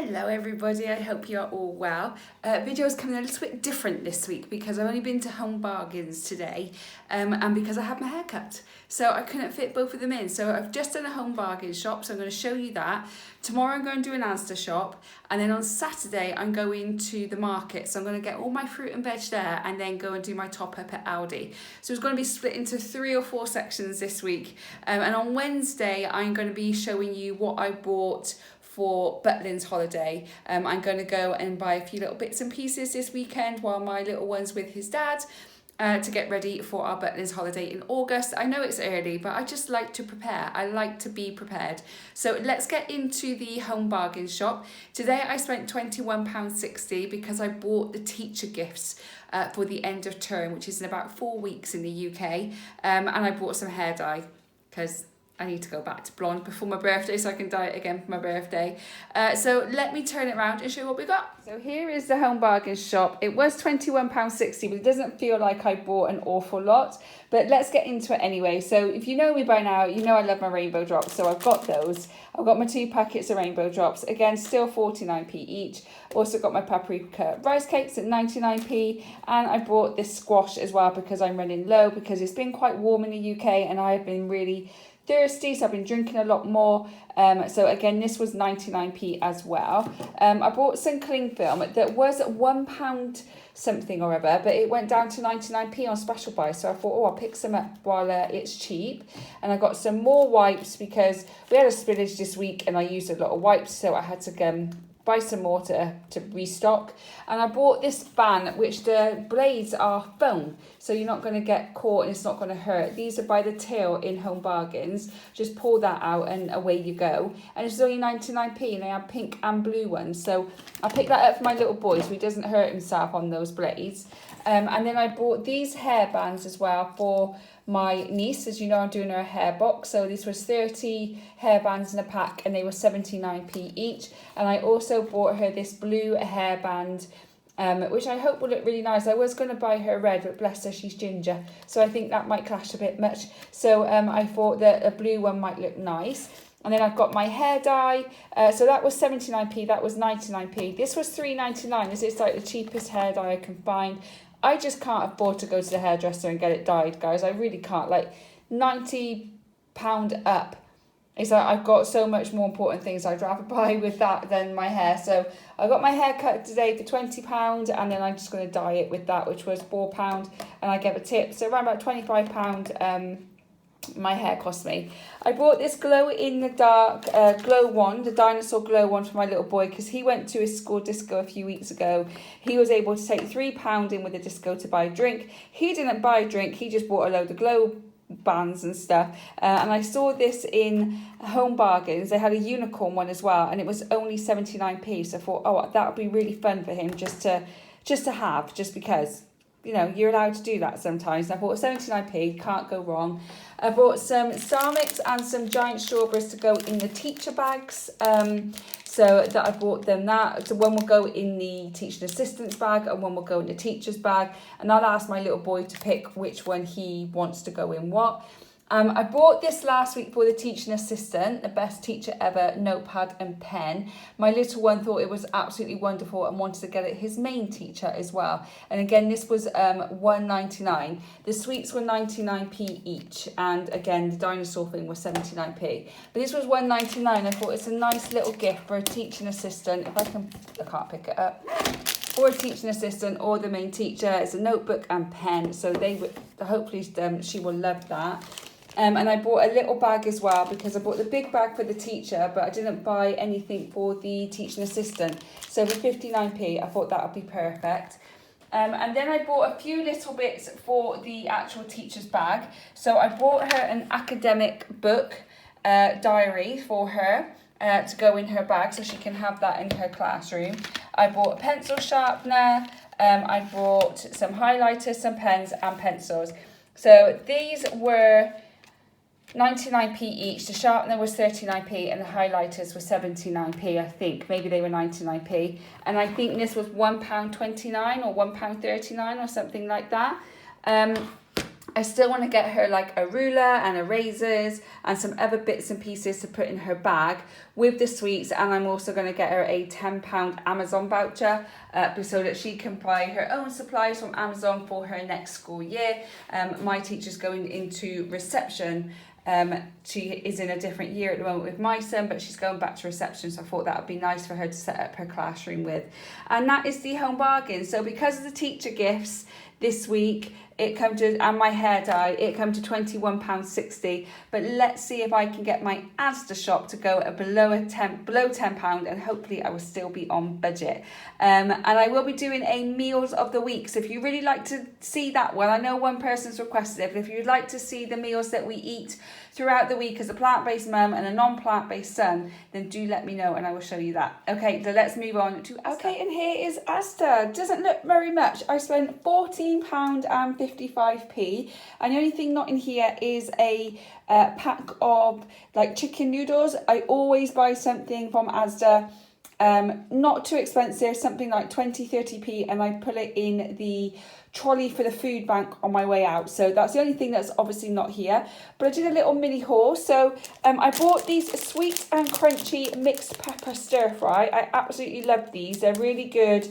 Hello everybody, I hope you're all well. Video's coming a little bit different this week because I've only been to Home Bargains today and because I had my hair cut. So I couldn't fit both of them in. So I've just done a Home Bargains shop, so I'm going to show you that. Tomorrow I'm going to do an Asda shop, and then on Saturday I'm going to the market. So I'm going to get all my fruit and veg there and then go and do my top up at Aldi. So it's going to be split into 3 or 4 sections this week. And on Wednesday I'm going to be showing you what I bought for Butlins holiday. I'm going to go and buy a few little bits and pieces this weekend while my little one's with his dad to get ready for our Butlins holiday in August. I know it's early, but I just like to prepare. I like to be prepared. So let's get into the Home Bargains shop. Today I spent £21.60 because I bought the teacher gifts for the end of term, which is in about 4 weeks in the UK. And I bought some hair dye because I need to go back to blonde before my birthday so I can dye it again for my birthday. So let me turn it around and show you what we got. So here is the Home Bargains shop. It was £21.60, but it doesn't feel like I bought an awful lot. But let's get into it anyway. So if you know me by now, you know I love my rainbow drops. So I've got those. I've got my 2 packets of rainbow drops. Again, still 49p each. Also got my paprika rice cakes at 99p. And I bought this squash as well because I'm running low because it's been quite warm in the UK and I have been really thirsty, so I've been drinking a lot more. So again, this was 99p as well. I bought some cling film that was at £1 something or other, but it went down to 99p on special buy. So I thought, oh, I'll pick some up while it's cheap. And I got some more wipes because we had a spillage this week and I used a lot of wipes, so I had to buy some more to restock. And I bought this fan, which the blades are foam, so you're not going to get caught and it's not going to hurt. These are by the till in Home Bargains. Just pull that out and away you go. And it's only 99p and they have pink and blue ones. So I picked that up for my little boy so he doesn't hurt himself on those blades. And then I bought these hair bands as well for my niece. As you know, I'm doing her hair box, so this was 30 hair bands in a pack and they were 79p each. And I also bought her this blue hairband, which I hope will look really nice. I was going to buy her red, but bless her, she's ginger, so I think that might clash a bit much. So I thought that a blue one might look nice. And then I've got my hair dye, so that was 79p, that was 99p. This was £3.99. This is like the cheapest hair dye I can find. I just can't afford to go to the hairdresser and get it dyed, guys. I really can't. Like £90 up. It's like I've got so much more important things I'd rather buy with that than my hair. So I got my hair cut today for £20, and then I'm just going to dye it with that, which was £4, and I gave a tip. So around about £25 my hair cost me. I bought this glow in the dark glow wand, the dinosaur glow wand for my little boy because he went to his school disco a few weeks ago. He was able to take £3 in with the disco to buy a drink. He didn't buy a drink, he just bought a load of glow bands and stuff. And I saw this in Home Bargains. They had a unicorn one as well and it was only 79p. So I thought, oh, that would be really fun for him just to have, just because, you know, you're allowed to do that sometimes. And I bought 79p, can't go wrong. I bought some Sarmix and some giant strawberries to go in the teacher bags. So that I bought them that. So one will go in the teaching assistant's bag and one will go in the teacher's bag. And I'll ask my little boy to pick which one he wants to go in what. I bought this last week for the teaching assistant, the best teacher ever, notepad and pen. My little one thought it was absolutely wonderful and wanted to get it his main teacher as well. And again, this was £1.99. The sweets were 99p each. And again, the dinosaur thing was 79p. But this was £1.99. I thought it's a nice little gift for a teaching assistant. I can't pick it up. Or a teaching assistant or the main teacher. It's a notebook and pen. So hopefully she will love that. And I bought a little bag as well because I bought the big bag for the teacher, but I didn't buy anything for the teaching assistant. So for 59p, I thought that would be perfect. And then I bought a few little bits for the actual teacher's bag. So I bought her an academic book diary for her to go in her bag so she can have that in her classroom. I bought a pencil sharpener. I bought some highlighters, some pens and pencils. So these were 99p each. The sharpener was 39p and the highlighters were 79p, I think. Maybe they were 99p. And I think this was £1.29 or £1.39 or something like that. I still want to get her like a ruler and erasers and some other bits and pieces to put in her bag with the sweets, and I'm also going to get her a £10 Amazon voucher so that she can buy her own supplies from Amazon for her next school year. My teacher's going into reception. She is in a different year at the moment with my son, but she's going back to reception, so I thought that would be nice for her to set up her classroom with. And that is the Home Bargains. So because of the teacher gifts this week, it come to, and my hair dye, it come to £21.60. But let's see if I can get my Asda shop to go at below £10, and hopefully I will still be on budget. And I will be doing a meals of the week. So if you really like to see that one, I know one person's requested it, but if you'd like to see the meals that we eat throughout the week as a plant-based mum and a non-plant-based son, then do let me know and I will show you that. Okay, so let's move on to Asda. Okay, and here is Asda. Doesn't look very much. I spent £14.55, and the only thing not in here is a pack of like chicken noodles. I always buy something from Asda, not too expensive, something like 20-30p, and I put it in the trolley for the food bank on my way out. So that's the only thing that's obviously not here, but I did a little mini haul. So I bought these sweet and crunchy mixed pepper stir fry. I absolutely love these. They're really good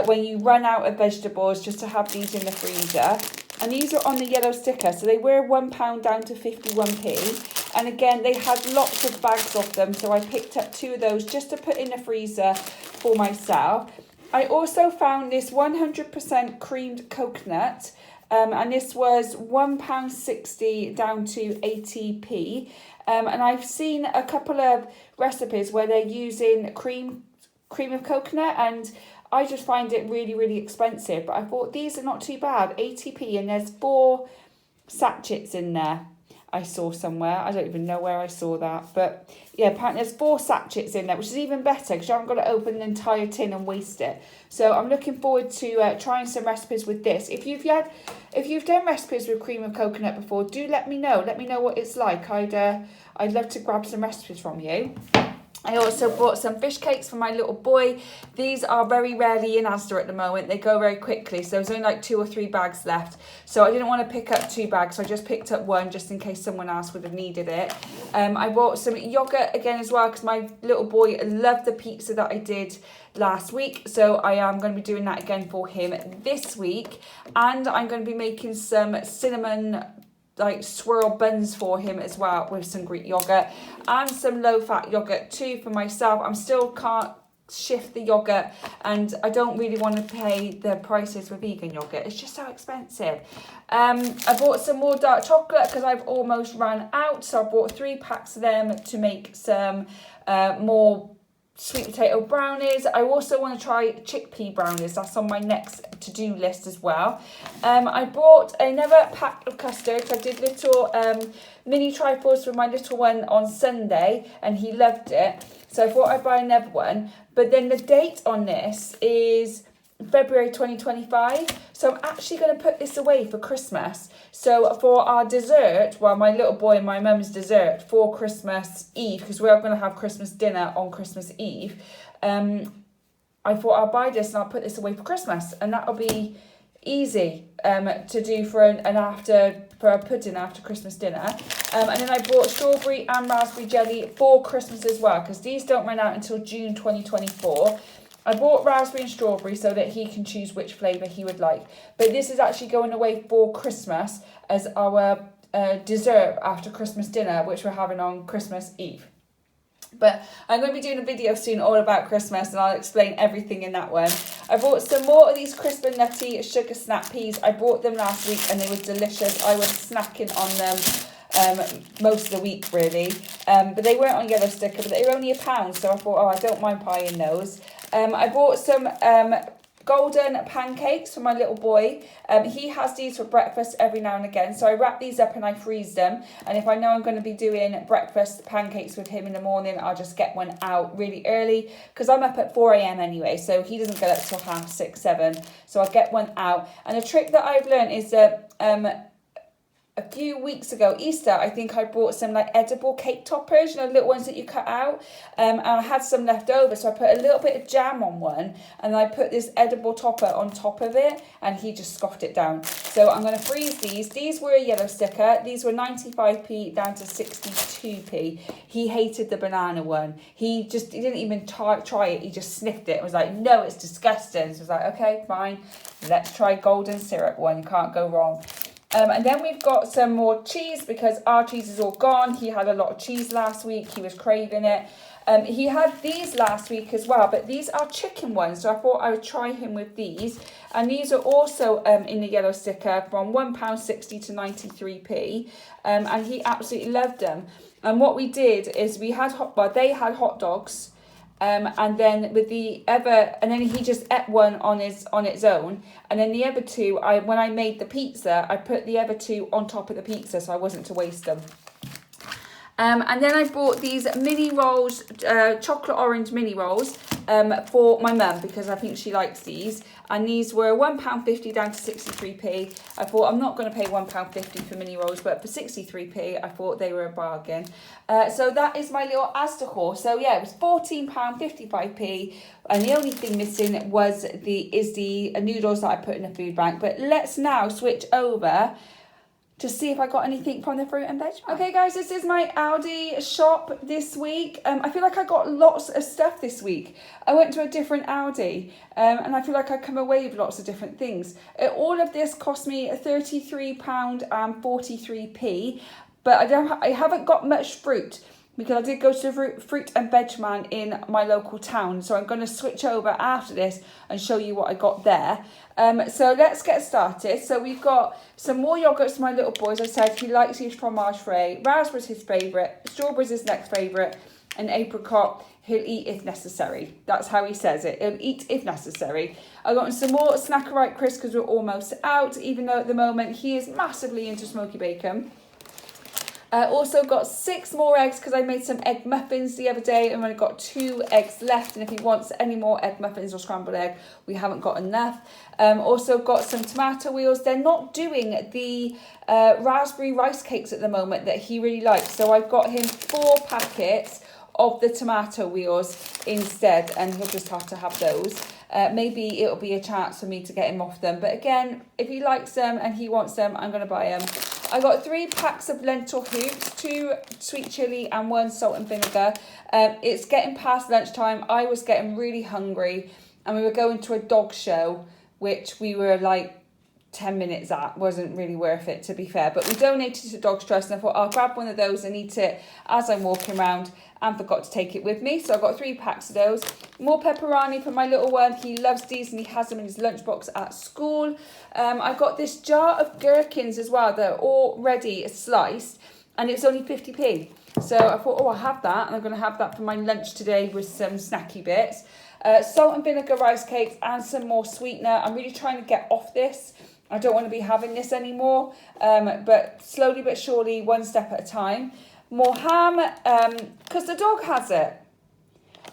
when you run out of vegetables, just to have these in the freezer. And these are on the yellow sticker, so they were £1 down to 51p. And again, they had lots of bags of them, so I picked up 2 of those just to put in the freezer for myself. I also found this 100% creamed coconut, and this was £1.60 down to 80p. And I've seen a couple of recipes where they're using cream of coconut, and I just find it really, really expensive. But I thought these are not too bad, 80p, and there's 4 sachets in there. I saw somewhere. I don't even know where I saw that. But yeah, apparently there's 4 sachets in there, which is even better because you haven't got to open the entire tin and waste it. So I'm looking forward to trying some recipes with this. If you've done recipes with cream of coconut before, do let me know. Let me know what it's like. I'd love to grab some recipes from you. I also bought some fish cakes for my little boy. These are very rarely in Asda at the moment. They go very quickly, so there's only like 2 or 3 bags left. So I didn't want to pick up 2 bags, so I just picked up 1 just in case someone else would have needed it. I bought some yogurt again as well because my little boy loved the pizza that I did last week. So I am going to be doing that again for him this week. And I'm going to be making some cinnamon like swirl buns for him as well with some Greek yogurt and some low-fat yogurt too for myself. I'm still can't shift the yogurt, and I don't really want to pay the prices for vegan yogurt. It's just so expensive. I bought some more dark chocolate because I've almost run out, so I bought 3 packs of them to make some more sweet potato brownies. I also want to try chickpea brownies. That's on my next to-do list as well. I bought another pack of custards. I did little mini trifles for my little one on Sunday, and he loved it. So I thought I'd buy another one. But then the date on this is February 2025. So I'm actually going to put this away for Christmas. So for our dessert, well, my little boy and my mum's dessert for Christmas Eve, because we're going to have Christmas dinner on Christmas Eve, I thought I'll buy this and I'll put this away for Christmas, and that'll be easy to do for a pudding after Christmas dinner. And then I bought strawberry and raspberry jelly for Christmas as well, because these don't run out until June 2024. I bought raspberry and strawberry so that he can choose which flavour he would like. But this is actually going away for Christmas as our dessert after Christmas dinner, which we're having on Christmas Eve. But I'm going to be doing a video soon all about Christmas, and I'll explain everything in that one. I bought some more of these crisp and nutty sugar snap peas. I bought them last week and they were delicious. I was snacking on them most of the week really. But they weren't on yellow sticker, but they were only £1. So I thought, I don't mind buying those. I bought some golden pancakes for my little boy. He has these for breakfast every now and again, so I wrap these up and I freeze them, and if I know I'm going to be doing breakfast pancakes with him in the morning, I'll just get one out really early because I'm up at 4 a.m. anyway, so he doesn't get up till 6:30, 7, so I'll get one out. And a trick that I've learned is that a a few weeks ago, Easter, I think I bought some like edible cake toppers, little ones that you cut out. And I had some left over, so I put a little bit of jam on one, and I put this edible topper on top of it, and he just scoffed it down. So I'm going to freeze these. These were a yellow sticker. These were 95p down to 62p. He hated the banana one. He didn't even try it. He just sniffed it and was like, no, it's disgusting. So I was like, okay, fine. Let's try golden syrup one. You can't go wrong. And then we've got some more cheese because our cheese is all gone. He had a lot of cheese last week. He was craving it. He had these last week as well, but these are chicken ones. So I thought I would try him with these. And these are also in the yellow sticker from £1.60 to 93p. And he absolutely loved them. And what we did is they had hot dogs. And then then he just ate one on its own, and then the other two, when I made the pizza, I put the other two on top of the pizza, so I wasn't to waste them. And then I bought these mini rolls, chocolate orange mini rolls, for my mum because I think she likes these. And these were £1.50 down to 63p. I thought I'm not going to pay £1.50 for mini rolls, but for 63p, I thought they were a bargain. So that is my little Asda haul. So yeah, it was £14.55p. And the only thing missing was the noodles that I put in the food bank. But let's now switch over to see if I got anything from the fruit and veg. Okay guys, this is my Aldi shop this week. I feel like I got lots of stuff this week. I went to a different Aldi and I feel like I come away with lots of different things. All of this cost me £33.43p, but I haven't got much fruit because I did go to the fruit and veg man in my local town. So I'm going to switch over after this and show you what I got there. So let's get started. So we've got some more yogurts for my little boy. As I said, he likes his fromage frais. Raspberry's his favourite. Strawberry's his next favourite. And apricot, he'll eat if necessary. That's how he says it. He'll eat if necessary. I got him some more Snackerite crisps because we're almost out, even though at the moment he is massively into smoky bacon. I also got 6 more eggs because I made some egg muffins the other day and I've only got 2 eggs left. And if he wants any more egg muffins or scrambled egg, we haven't got enough. Also got some tomato wheels. They're not doing the raspberry rice cakes at the moment that he really likes. So I've got him 4 packets of the tomato wheels instead, and he'll just have to have those. Maybe it'll be a chance for me to get him off them. But again, if he likes them and he wants them, I'm going to buy them. I got 3 packs of lentil hoops, 2 sweet chilli and 1 salt and vinegar. It's getting past lunchtime. I was getting really hungry and we were going to a dog show, which we were like 10 minutes at. Wasn't really worth it, to be fair. But we donated to Dogs Trust and I thought I'll grab one of those and eat it as I'm walking around, and forgot to take it with me. So I got 3 packs of those. More pepperoni for my little one. He loves these and he has them in his lunchbox at school. I got this jar of gherkins as well. They're already sliced and it's only 50p. So I thought, I'll have that, and I'm going to have that for my lunch today with some snacky bits. Salt and vinegar rice cakes and some more sweetener. I'm really trying to get off this. I don't want to be having this anymore, but slowly but surely, one step at a time. More ham, because the dog has it.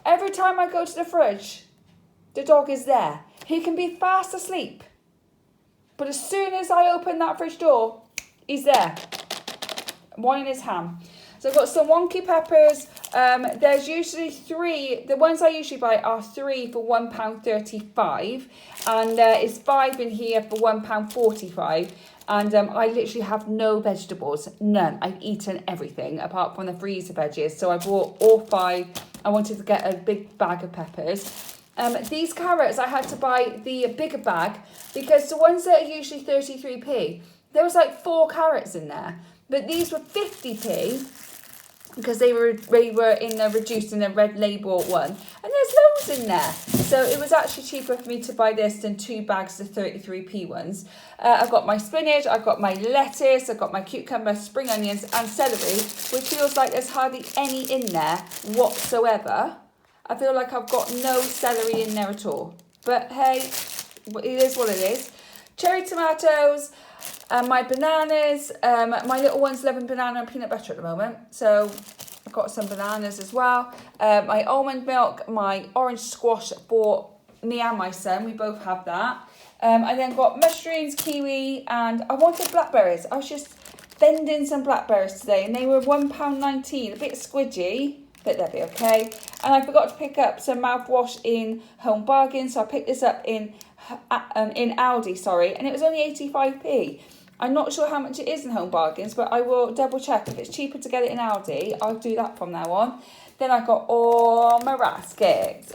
Every time I go to the fridge, the dog is there. He can be fast asleep, but as soon as I open that fridge door, he's there, wanting his ham. So I've got some wonky peppers. There's usually 3. The ones I usually buy are 3 for £1.35, and it's 5 in here for £1.45. And I literally have no vegetables, none. I've eaten everything apart from the freezer veggies. So I bought all 5. I wanted to get a big bag of peppers. These carrots, I had to buy the bigger bag because the ones that are usually 33p, there was like 4 carrots in there. But these were 50p because they were in the reduced in the red label one. And there's loads in there. So it was actually cheaper for me to buy this than 2 bags of 33p ones. I've got my spinach, I've got my lettuce, I've got my cucumber, spring onions and celery, which feels like there's hardly any in there whatsoever. I feel like I've got no celery in there at all. But hey, it is what it is. Cherry tomatoes and my bananas. My little one's loving banana and peanut butter at the moment. So I've got some bananas as well. My almond milk, my orange squash for me and my son. We both have that. I then got mushrooms, kiwi, and I wanted blackberries. I was just vending some blackberries today, and they were £1.19, a bit squidgy, but they'll be okay. And I forgot to pick up some mouthwash in Home Bargains, so I picked this up in Aldi, and it was only 85p. I'm not sure how much it is in Home Bargains, but I will double check. If it's cheaper to get it in Aldi, I'll do that from now on. Then I got all my raskets.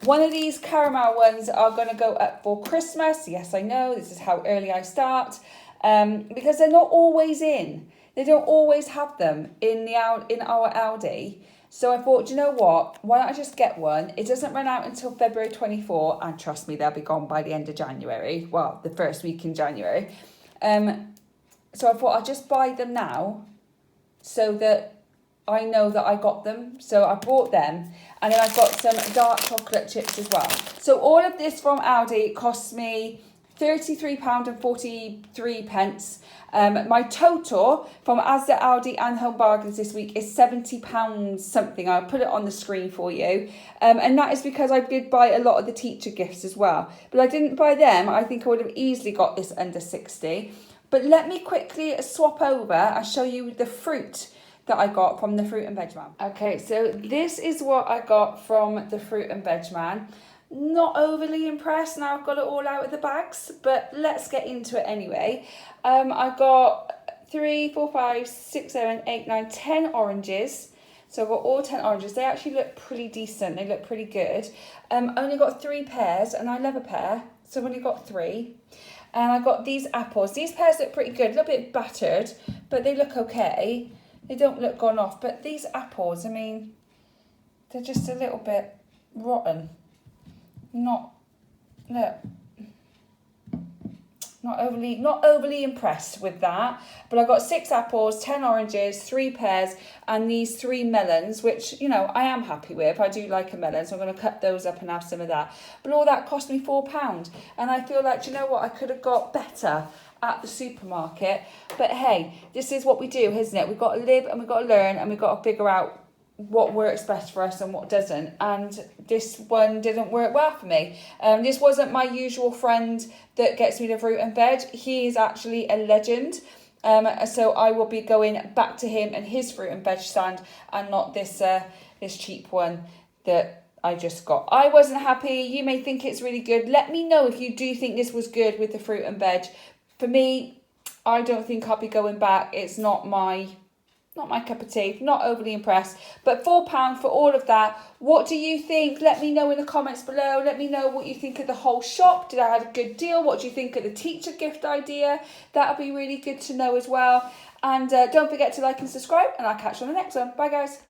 One of these caramel ones are going to go up for Christmas. Yes, I know, this is how early I start. Because they're not always in. They don't always have them in our Aldi. So I thought, you know what? Why don't I just get one? It doesn't run out until February 24, and trust me, they'll be gone by the end of January. Well, the first week in January. So I thought I'll just buy them now so that I know that I got them. So I bought them, and then I've got some dark chocolate chips as well. So all of this from Aldi cost me £33.43. My total from Asda, Aldi and Home Bargains this week is £70 something. I'll put it on the screen for you. And that is because I did buy a lot of the teacher gifts as well. But I didn't buy them. I think I would have easily got this under 60. But let me quickly swap over and show you the fruit that I got from the Fruit and Veg Man. Okay, so this is what I got from the Fruit and Veg Man. Not overly impressed now I've got it all out of the bags, but let's get into it anyway. I got 3, 4, 5, 6, 7, 8, 9, 10 oranges. So I've got all 10 oranges. They actually look pretty decent. They look pretty good. Only got 3 pears, and I love a pear, so I've only got 3. And I got these apples. These pears look pretty good, a little bit battered, but they look okay. They don't look gone off, but these apples, I mean, they're just a little bit rotten. Not overly impressed with that. But I got 6 apples, 10 oranges, 3 pears, and these 3 melons, which, you know, I am happy with. I do like a melon, so I'm going to cut those up and have some of that. But all that cost me £4, and I feel like, you know what, I could have got better at the supermarket. But hey, this is what we do, isn't it? We've got to live and we've got to learn, and we've got to figure out what works best for us and what doesn't. And this one didn't work well for me. This wasn't my usual friend that gets me the fruit and veg. He is actually a legend. So I will be going back to him and his fruit and veg stand, and not this cheap one that I just got. I wasn't happy. You may think it's really good. Let me know if you do think this was good with the fruit and veg. For me, I don't think I'll be going back. It's not my cup of tea. Not overly impressed. But £4 for all of that. What do you think? Let me know in the comments below. Let me know what you think of the whole shop. Did I have a good deal? What do you think of the teacher gift idea? That'll be really good to know as well. And don't forget to like and subscribe, and I'll catch you on the next one. Bye guys.